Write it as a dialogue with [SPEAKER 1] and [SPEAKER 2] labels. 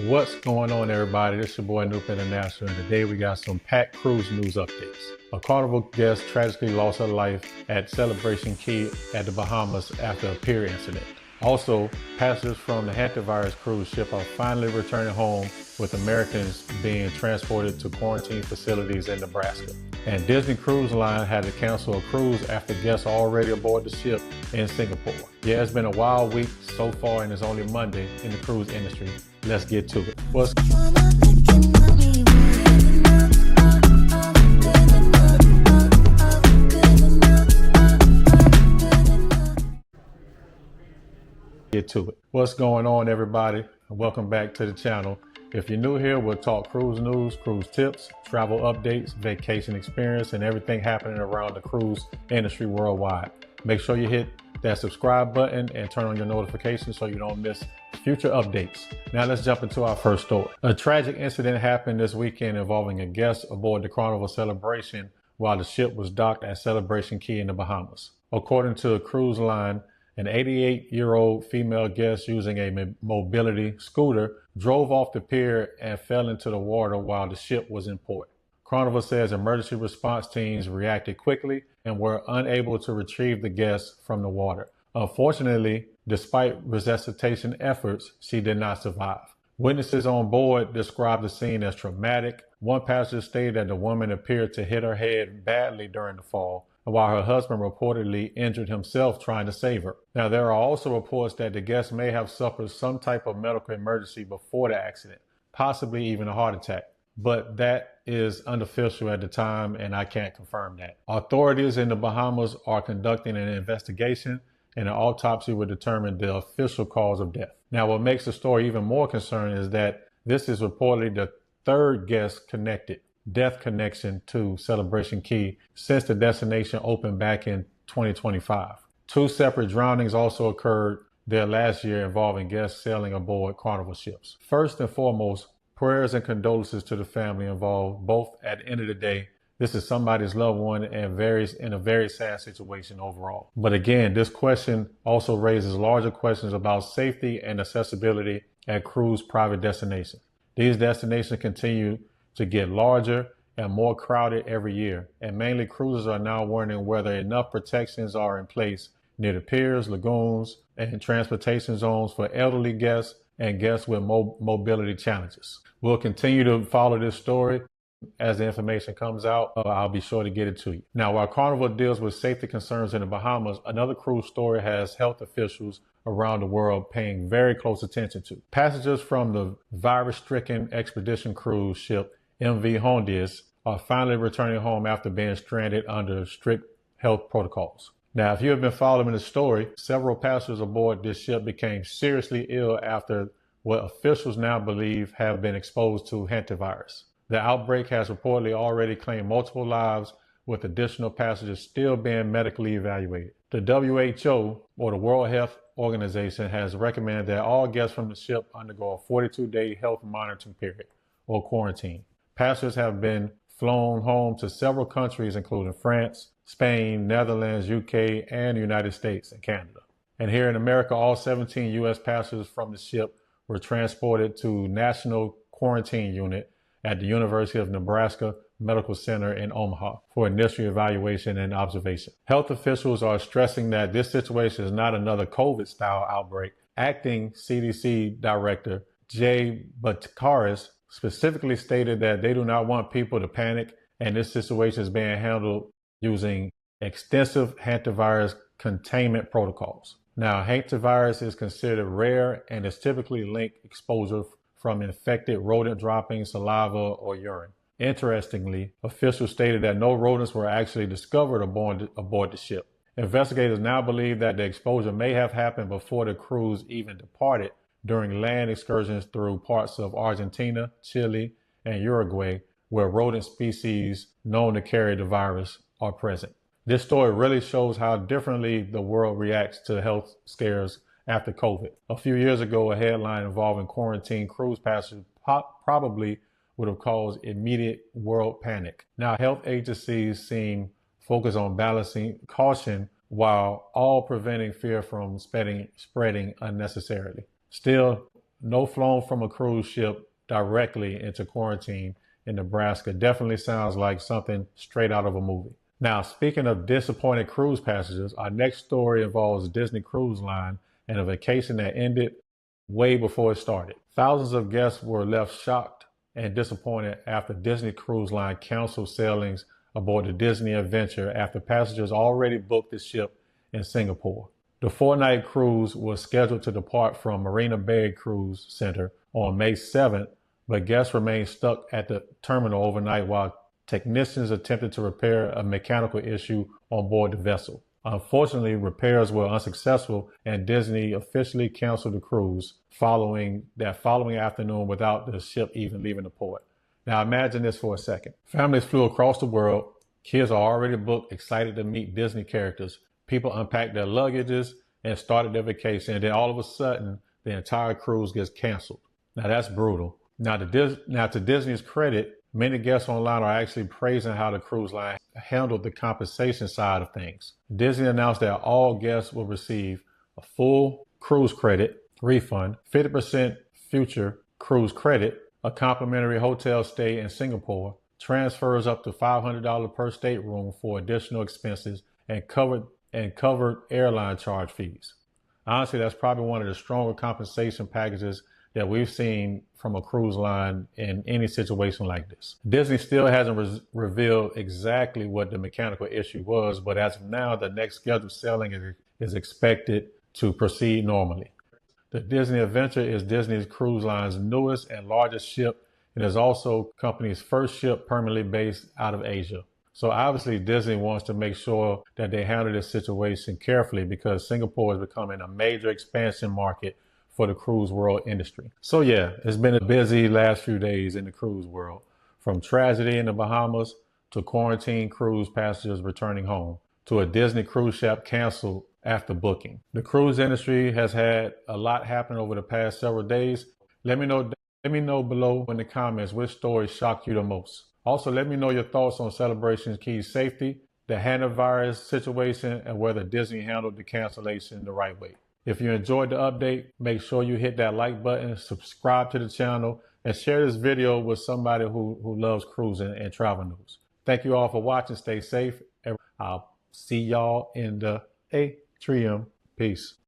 [SPEAKER 1] What's going on, everybody? This is your boy Noop International, and today we got some packed cruise news updates. A Carnival guest tragically lost her life at Celebration Key at the Bahamas after a pier incident. Also, passengers from the hantavirus cruise ship are finally returning home, with Americans being transported to quarantine facilities in Nebraska. And Disney Cruise Line had to cancel a cruise after guests are already aboard the ship in Singapore. Yeah, it's been a wild week so far, and it's only Monday in the cruise industry. Let's get to it. What's going on, everybody? Welcome back to the channel. If you're new here, we'll talk cruise news, cruise tips, travel updates, vacation experience, and everything happening around the cruise industry worldwide. Make sure you hit that subscribe button and turn on your notifications so you don't miss future updates. Now let's jump into our first story. A tragic incident happened this weekend involving a guest aboard the Carnival Celebration while the ship was docked at Celebration Key in the Bahamas. According to a cruise line, an 88-year-old female guest using a mobility scooter drove off the pier and fell into the water while the ship was in port. Carnival says emergency response teams reacted quickly and were unable to retrieve the guest from the water. Unfortunately, despite resuscitation efforts, she did not survive. Witnesses on board described the scene as traumatic. One passenger stated that the woman appeared to hit her head badly during the fall, while her husband reportedly injured himself trying to save her. Now, there are also reports that the guest may have suffered some type of medical emergency before the accident, possibly even a heart attack. But that is unofficial at the time, and I can't confirm that. Authorities in the Bahamas are conducting an investigation, and an autopsy will determine the official cause of death. Now, what makes the story even more concerning is that this is reportedly the third death connection to Celebration Key since the destination opened back in 2025. Two separate drownings also occurred there last year involving guests sailing aboard Carnival ships. First and foremost, prayers and condolences to the family involved. Both, at the end of the day, this is somebody's loved one and in a very sad situation overall. But again, this question also raises larger questions about safety and accessibility at cruise private destinations. These destinations continue to get larger and more crowded every year, and mainly cruisers are now wondering whether enough protections are in place near the piers, lagoons, and transportation zones for elderly guests and guests with mobility challenges. We'll continue to follow this story. As the information comes out, I'll be sure to get it to you. Now, while Carnival deals with safety concerns in the Bahamas, another cruise story has health officials around the world paying very close attention to. Passengers from the virus-stricken expedition cruise ship MV Hondius are finally returning home after being stranded under strict health protocols. Now, if you have been following the story, several passengers aboard this ship became seriously ill after what officials now believe have been exposed to hantavirus. The outbreak has reportedly already claimed multiple lives, with additional passengers still being medically evaluated. The WHO, or the World Health Organization, has recommended that all guests from the ship undergo a 42-day health monitoring period, or quarantine. Passengers have been flown home to several countries, including France, Spain, Netherlands, UK, and the United States and Canada. And here in America, all 17 U.S. passengers from the ship were transported to National Quarantine Unit at the University of Nebraska Medical Center in Omaha for initial evaluation and observation. Health officials are stressing that this situation is not another COVID-style outbreak. Acting CDC Director Jay Butkaris specifically stated that they do not want people to panic, and this situation is being handled using extensive hantavirus containment protocols. Now, hantavirus is considered rare and is typically linked exposure from infected rodent droppings, saliva, or urine. Interestingly, officials stated that no rodents were actually discovered aboard the ship. Investigators now believe that the exposure may have happened before the cruise even departed during land excursions through parts of Argentina, Chile, and Uruguay, where rodent species known to carry the virus are present. This story really shows how differently the world reacts to health scares after COVID. A few years ago, a headline involving quarantine cruise passengers probably would have caused immediate world panic. Now, health agencies seem focused on balancing caution while all preventing fear from spreading unnecessarily. Still, no flown from a cruise ship directly into quarantine in Nebraska definitely sounds like something straight out of a movie. Now, speaking of disappointed cruise passengers, our next story involves Disney Cruise Line and a vacation that ended way before it started. Thousands of guests were left shocked and disappointed after Disney Cruise Line canceled sailings aboard the Disney Adventure after passengers already booked the ship in Singapore. The 4-night cruise was scheduled to depart from Marina Bay Cruise Center on May 7th, but guests remained stuck at the terminal overnight while technicians attempted to repair a mechanical issue on board the vessel. Unfortunately, repairs were unsuccessful and Disney officially canceled the cruise following afternoon without the ship even leaving the port. Now imagine this for a second. Families flew across the world. Kids are already booked, excited to meet Disney characters. People unpacked their luggages and started their vacation. And then all of a sudden, the entire cruise gets canceled. Now that's brutal. Now to Disney's credit, many guests online are actually praising how the cruise line handled the compensation side of things. Disney announced that all guests will receive a full cruise credit refund, 50% future cruise credit, a complimentary hotel stay in Singapore, transfers up to $500 per stateroom for additional expenses, and covered airline charge fees. Honestly, that's probably one of the stronger compensation packages that we've seen from a cruise line in any situation like this. Disney still hasn't revealed exactly what the mechanical issue was, but as of now, the next scheduled sailing is expected to proceed normally. The Disney Adventure is Disney Cruise Line's newest and largest ship, and is also the company's first ship permanently based out of Asia. So obviously Disney wants to make sure that they handle this situation carefully because Singapore is becoming a major expansion market for the cruise world industry. So yeah, it's been a busy last few days in the cruise world, from tragedy in the Bahamas to quarantine cruise passengers returning home to a Disney cruise ship canceled after booking. The cruise industry has had a lot happen over the past several days. Let me know below in the comments which story shocked you the most. Also, let me know your thoughts on Celebration Key's safety, the hantavirus situation, and whether Disney handled the cancellation the right way. If you enjoyed the update, make sure you hit that like button, subscribe to the channel, and share this video with somebody who loves cruising and travel news. Thank you all for watching. Stay safe. I'll see y'all in the atrium. Peace.